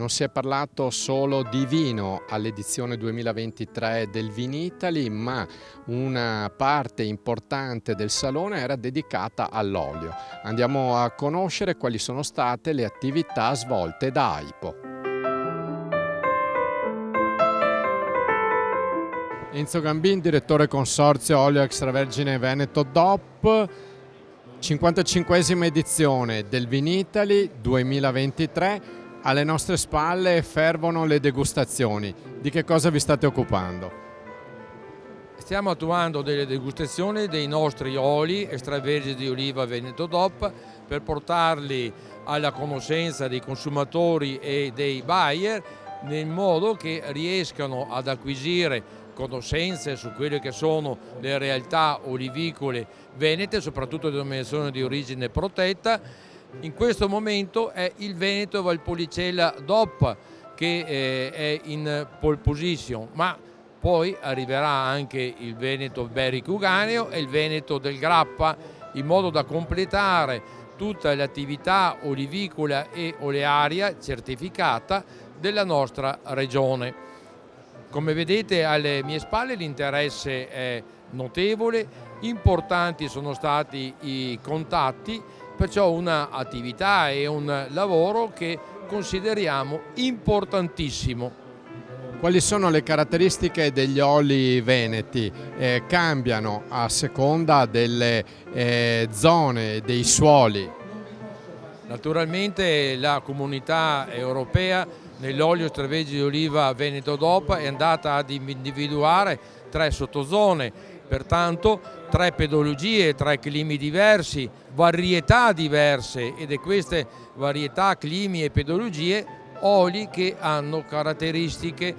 Non si è parlato solo di vino all'edizione 2023 del Vinitaly, ma una parte importante del salone era dedicata all'olio. Andiamo a conoscere quali sono state le attività svolte da AIPO. Enzo Gambin, direttore consorzio Olio Extravergine Veneto DOP, 55esima edizione del Vinitaly 2023. Alle nostre spalle fervono le degustazioni. Di che cosa vi state occupando? Stiamo attuando delle degustazioni dei nostri oli extravergini di oliva Veneto DOP per portarli alla conoscenza dei consumatori e dei buyer, nel modo che riescano ad acquisire conoscenze su quelle che sono le realtà olivicole venete, soprattutto denominazione di origine protetta. In questo momento è il Veneto Valpolicella DOP che è in pole position, ma poi arriverà anche il Veneto Berico Uganeo e il Veneto del Grappa, in modo da completare tutta l'attività olivicola e olearia certificata della nostra regione. Come vedete alle mie spalle l'interesse è notevole, importanti sono stati i contatti, perciò un'attività e un lavoro che consideriamo importantissimo. Quali sono le caratteristiche degli oli veneti? Cambiano a seconda delle zone, dei suoli? Naturalmente la comunità europea nell'olio extravergine di oliva Veneto DOP è andata ad individuare 3 sottozone, pertanto 3 pedologie, 3 climi diversi, varietà diverse, ed è queste varietà, climi e pedologie oli che hanno caratteristiche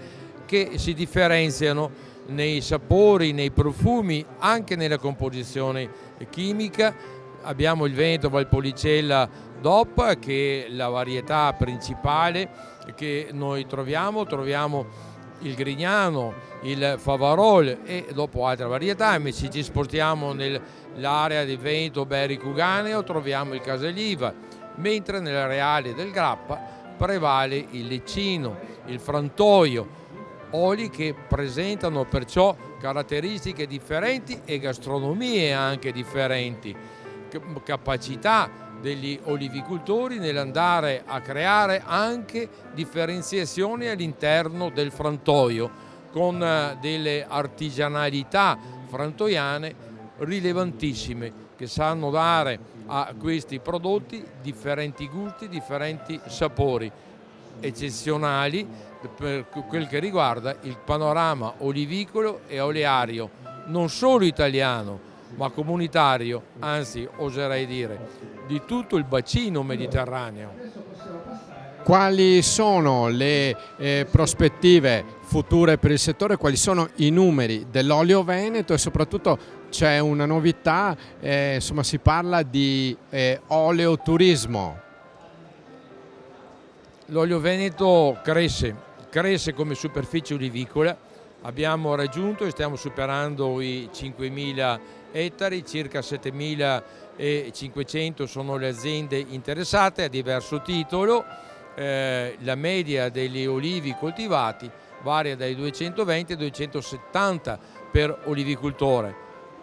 che si differenziano nei sapori, nei profumi, anche nella composizione chimica. Abbiamo il Veneto Valpolicella DOP, che è la varietà principale che noi troviamo il Grignano, il Favarol e dopo altre varietà. Se ci spostiamo nell'area del Veneto Berico Uganeo troviamo il Casaliva, mentre nell'areale del Grappa prevale il Leccino, il Frantoio, oli che presentano perciò caratteristiche differenti e gastronomie anche differenti, capacità degli olivicoltori nell'andare a creare anche differenziazioni all'interno del frantoio, con delle artigianalità frantoiane rilevantissime che sanno dare a questi prodotti differenti gusti, differenti sapori, eccezionali per quel che riguarda il panorama olivicolo e oleario, non solo italiano, ma comunitario, anzi oserei dire di tutto il bacino mediterraneo. Quali sono le prospettive future per il settore? Quali sono i numeri dell'olio veneto? E soprattutto c'è una novità, insomma si parla di oleoturismo. L'olio veneto cresce come superficie olivicola. Abbiamo raggiunto e stiamo superando i 5.000 ettari, circa 7.500 sono le aziende interessate a diverso titolo. La media degli olivi coltivati varia dai 220 ai 270 per olivicoltore.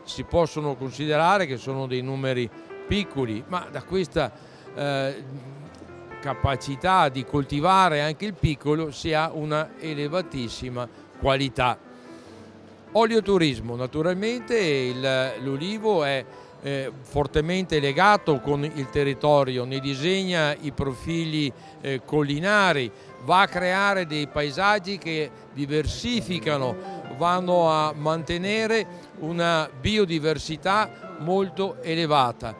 Si possono considerare che sono dei numeri piccoli, ma da questa capacità di coltivare anche il piccolo si ha una elevatissima qualità. Olioturismo, naturalmente l'olivo è fortemente legato con il territorio, ne disegna i profili collinari, va a creare dei paesaggi che diversificano, vanno a mantenere una biodiversità molto elevata.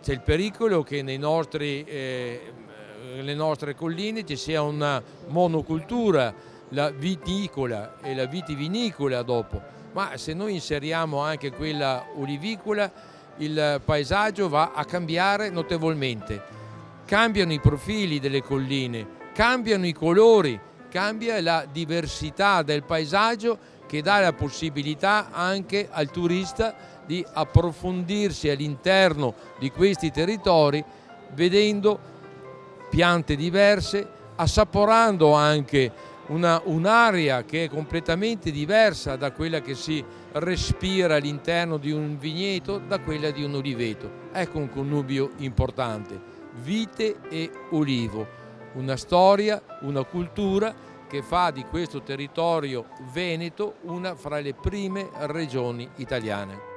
C'è il pericolo che nelle nostre colline ci sia una monocultura, la viticola e la vitivinicola dopo, ma se noi inseriamo anche quella olivicola il paesaggio va a cambiare notevolmente. Cambiano i profili delle colline, cambiano i colori, cambia la diversità del paesaggio, che dà la possibilità anche al turista di approfondirsi all'interno di questi territori vedendo piante diverse, assaporando anche un'aria che è completamente diversa da quella che si respira all'interno di un vigneto, da quella di un oliveto. Ecco un connubio importante, vite e olivo, una storia, una cultura che fa di questo territorio veneto una fra le prime regioni italiane.